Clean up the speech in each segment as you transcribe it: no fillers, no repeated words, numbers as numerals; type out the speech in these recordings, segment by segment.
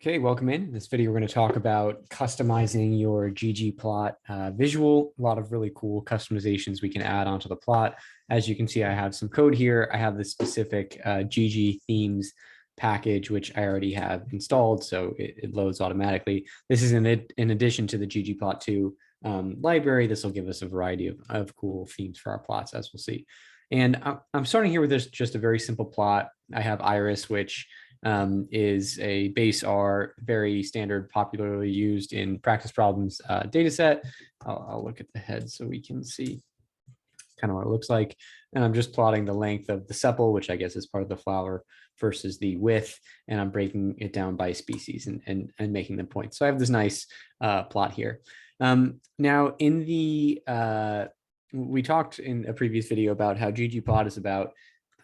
Okay, welcome in. In this video, we're going to talk about customizing your ggplot visual. A lot of really cool customizations we can add onto the plot. As you can see, I have some code here. I have this specific gg themes package, which I already have installed, so it loads automatically. This is in addition to the ggplot2 library. This will give us a variety of cool themes for our plots, as we'll see. And I'm starting here with this just a very simple plot. I have Iris, which is a base R, very standard, popularly used in practice problems data set. I'll look at the head so we can see kind of what it looks like. And I'm just plotting the length of the sepal, which I guess is part of the flower, versus the width, and I'm breaking it down by species and making them points. So I have this nice plot here. Now in the, we talked in a previous video about how ggplot is about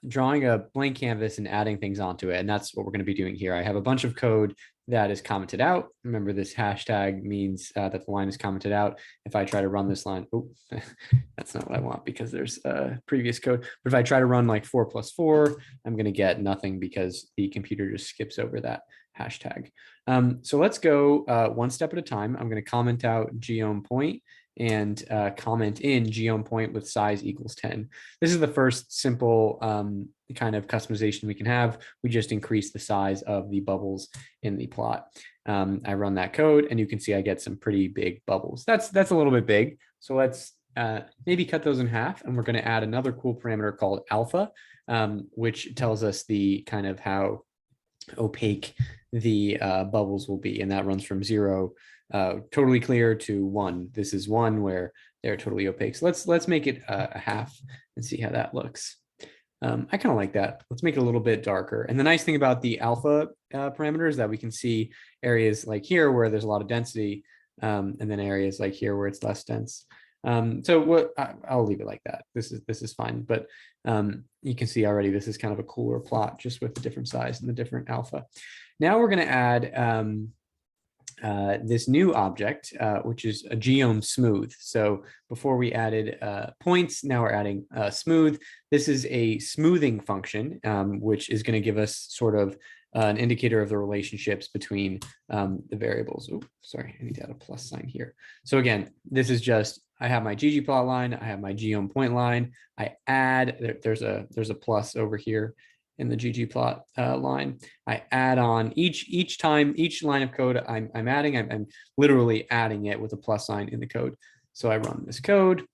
drawing a blank canvas and adding things onto it. And that's what we're going to be doing here. I have a bunch of code that is commented out. Remember, this hashtag means that the line is commented out. If I try to run this line, oh, that's not what I want because there's a previous code. But if I try to run like 4 + 4, I'm going to get nothing because the computer just skips over that hashtag. So let's go one step at a time. I'm going to comment out geom point and comment in geom point with size equals 10. This is the first simple kind of customization we can have. We just increase the size of the bubbles in the plot. I run that code and you can see I get some pretty big bubbles. That's a little bit big. So let's maybe cut those in half, and we're going to add another cool parameter called alpha, which tells us the kind of how opaque the bubbles will be, and that runs from 0 totally clear to 1. This is 1 where they're totally opaque. So let's make it a half and see how that looks. I kind of like that. Let's make it a little bit darker. And the nice thing about the alpha parameter is that we can see areas like here where there's a lot of density, and then areas like here where it's less dense. So what I'll leave it like that. This is fine, but you can see already this is kind of a cooler plot just with the different size and the different alpha. Now we're going to add this new object, which is a geom smooth. So before we added points, now we're adding smooth. This is a smoothing function, which is going to give us sort of an indicator of the relationships between the variables. Oh, sorry, I need to add a plus sign here. So again, this is just, I have my ggplot line, I have my geom point line, I add, there's a plus over here in the ggplot line. I add on each time, each line of code I'm adding, I'm literally adding it with a plus sign in the code. So I run this code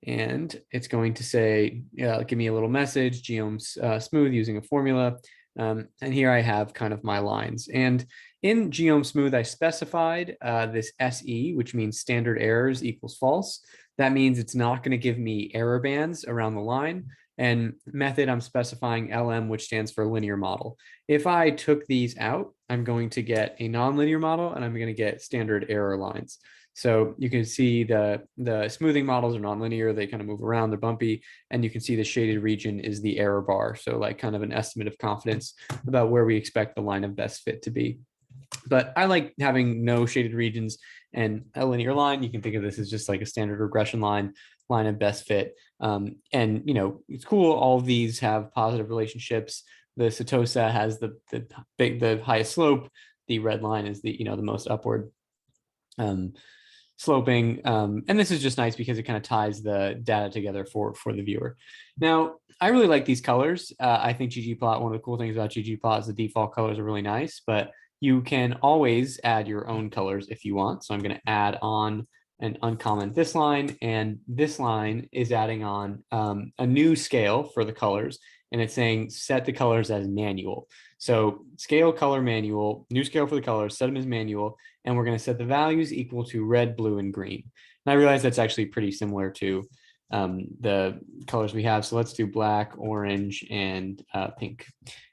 and it's going to say, give me a little message, geom smooth using a formula. And here I have kind of my lines. And in geom smooth, I specified this SE, which means standard errors equals false. That means it's not going to give me error bands around the line. And method, I'm specifying LM, which stands for linear model. If I took these out, I'm going to get a nonlinear model and I'm going to get standard error lines. So you can see the smoothing models are nonlinear. They kind of move around, they're bumpy. And you can see the shaded region is the error bar. So like kind of an estimate of confidence about where we expect the line of best fit to be. But I like having no shaded regions and a linear line. You can think of this as just like a standard regression line of best fit. And, you know, it's cool. All of these have positive relationships. The Setosa has the highest slope. The red line is the most upward sloping. And this is just nice because it kind of ties the data together for the viewer. Now, I really like these colors. I think ggplot, one of the cool things about ggplot is the default colors are really nice, but you can always add your own colors if you want. So I'm going to add on and uncomment this line, and this line is adding on a new scale for the colors, and it's saying set the colors as manual. So scale color manual, new scale for the colors, set them as manual, and we're going to set the values equal to red, blue, and green. And I realize that's actually pretty similar to the colors we have. So let's do black, orange, and pink.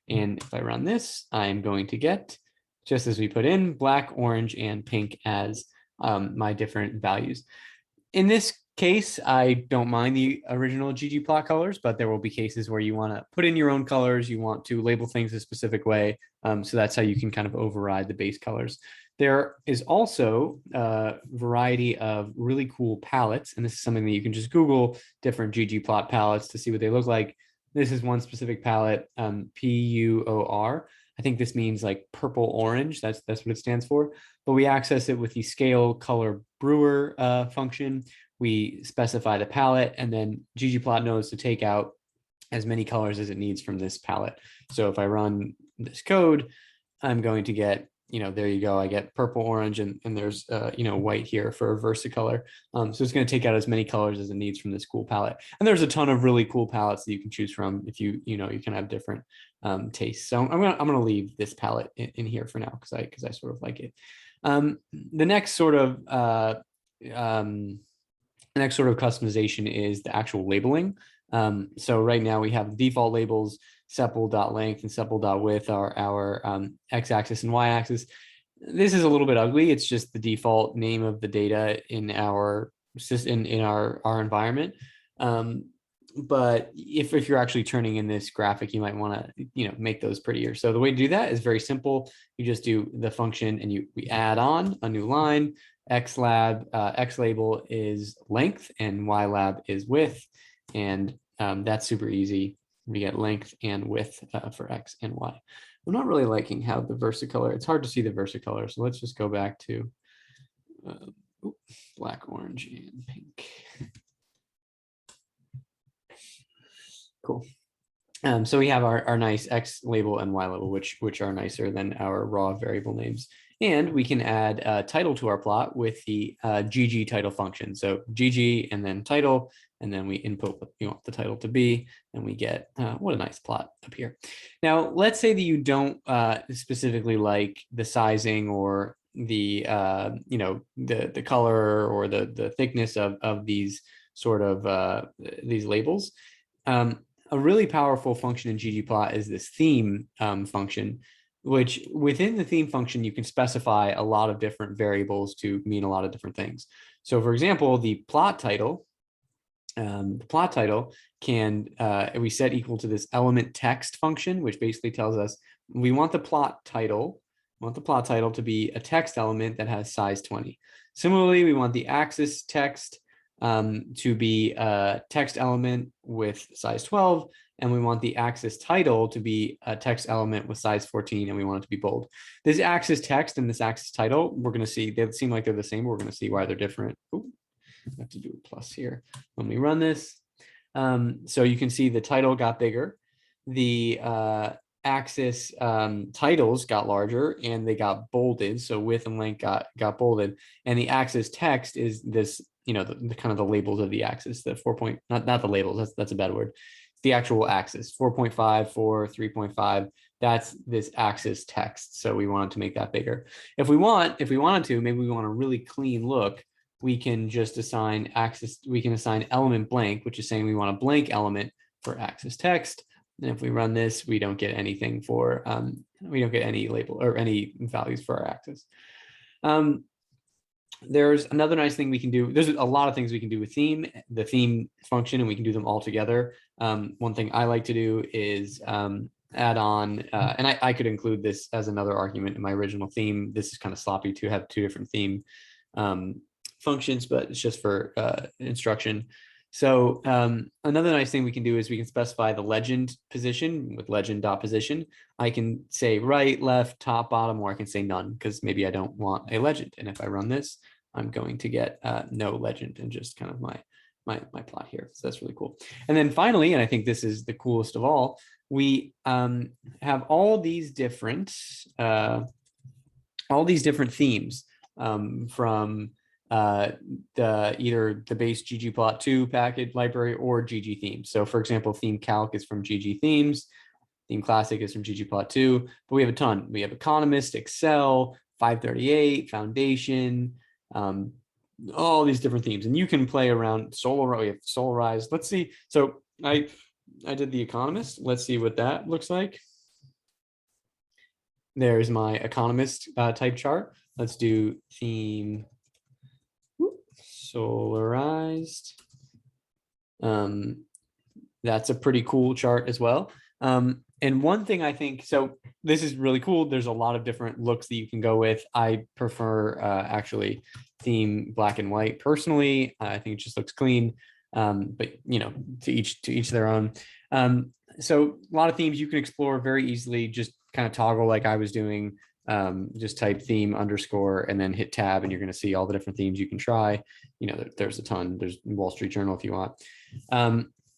And if I run this, I'm going to get, just as we put in, black, orange, and pink as my different values. In this case, I don't mind the original ggplot colors, but there will be cases where you want to put in your own colors, you want to label things a specific way. So that's how you can kind of override the base colors. There is also a variety of really cool palettes, and this is something that you can just Google different ggplot palettes to see what they look like. This is one specific palette, PUOR. I think this means like purple orange. That's what it stands for. But we access it with the scale color brewer function. We specify the palette, and then ggplot knows to take out as many colors as it needs from this palette. So if I run this code, I'm going to get, there you go. I get purple, orange, and there's, white here for a versicolor. So it's going to take out as many colors as it needs from this cool palette. And there's a ton of really cool palettes that you can choose from if you can have different tastes. So I'm gonna leave this palette in here for now because I sort of like it. The next sort of customization is the actual labeling. So right now we have default labels, sepal.length and sepal.width are our x-axis and y-axis. This is a little bit ugly. It's just the default name of the data in our environment. But if you're actually turning in this graphic, you might want to make those prettier. So the way to do that is very simple. You just do the function and we add on a new line. X label is length and Y lab is width, and that's super easy. We get length and width for X and Y. I'm not really liking how the versicolor, it's hard to see the versicolor. So let's just go back to black, orange, and pink. Cool. So we have our nice X label and Y label, which are nicer than our raw variable names. And we can add a title to our plot with the GG title function. So GG and then title, and then we input what you want the title to be, and we get what a nice plot up here. Now, let's say that you don't specifically like the sizing or the the color or the thickness of these sort of these labels. A really powerful function in ggplot is this theme function, which within the theme function, you can specify a lot of different variables to mean a lot of different things. So for example, the plot title can, we set equal to this element text function, which basically tells us we want the plot title to be a text element that has size 20. Similarly, we want the axis text to be a text element with size 12, and we want the axis title to be a text element with size 14, and we want it to be bold. This axis text and this axis title, we're going to see, they seem like they're the same. We're going to see why they're different. Ooh, I have to do a plus here when we run this. So you can see the title got bigger. The axis titles got larger and they got bolded. So width and length got bolded. And the axis text is this, the kind of the labels of the axis, the 4 point, not the labels, that's a bad word. It's the actual axis, 4.5, 4, 3.5. That's this axis text. So we wanted to make that bigger. If we wanted to, maybe we want a really clean look, we can just assign axis, we can assign element blank, which is saying we want a blank element for axis text. And if we run this, we don't get anything for, we don't get any label or any values for our axis. There's another nice thing we can do. There's a lot of things we can do with the theme function, and we can do them all together. One thing I like to do is add on, and I could include this as another argument in my original theme. This is kind of sloppy to have two different theme functions, but it's just for instruction. So another nice thing we can do is we can specify the legend position with legend.position. I can say right, left, top, bottom, or I can say none, because maybe I don't want a legend. And if I run this, I'm going to get no legend and just kind of my plot here. So that's really cool. And then finally, and I think this is the coolest of all, we have all these different themes from either the base ggplot2 package library or GG themes. So for example, theme calc is from GG themes, theme classic is from ggplot2, but we have a ton. We have economist, Excel, 538, foundation, all these different themes, and you can play around. We have solarized. Let's see. So I did the economist. Let's see what that looks like. There's my economist type chart. Let's do theme solarized. That's a pretty cool chart as well. And one thing I think, so this is really cool. There's a lot of different looks that you can go with. I prefer actually theme black and white personally. I think it just looks clean. But to each their own. So a lot of themes you can explore very easily, just kind of toggle like I was doing. Just type theme underscore and then hit tab, and you're going to see all the different themes you can try. There's a ton. There's Wall Street Journal if you want.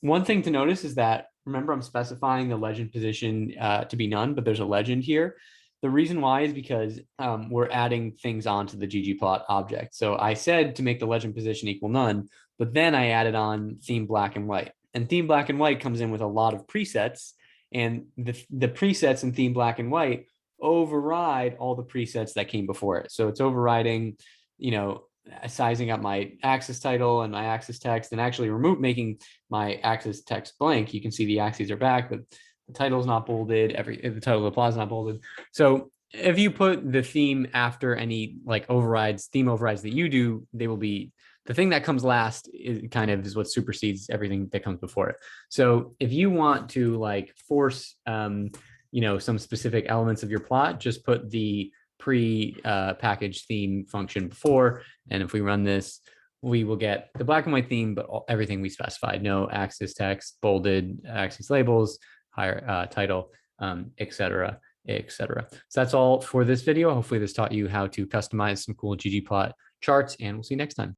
One thing to notice is that, remember, I'm specifying the legend position to be none, but there's a legend here. The reason why is because we're adding things onto the ggplot object. So I said to make the legend position equal none, but then I added on theme black and white. And theme black and white comes in with a lot of presets, and the presets in theme black and white override all the presets that came before it. So it's overriding, sizing up my axis title and my axis text, and actually making my axis text blank. You can see the axes are back, but the title is not bolded. The title of the plot is not bolded. So if you put the theme after any theme overrides that you do, they will be the thing that comes last is what supersedes everything that comes before it. So if you want to force, some specific elements of your plot, just put the pre-packaged theme function before. And if we run this, we will get the black and white theme, but everything we specified: no axis text, bolded, axis labels, higher title, etc., etc. So that's all for this video. Hopefully this taught you how to customize some cool ggplot charts, and we'll see you next time.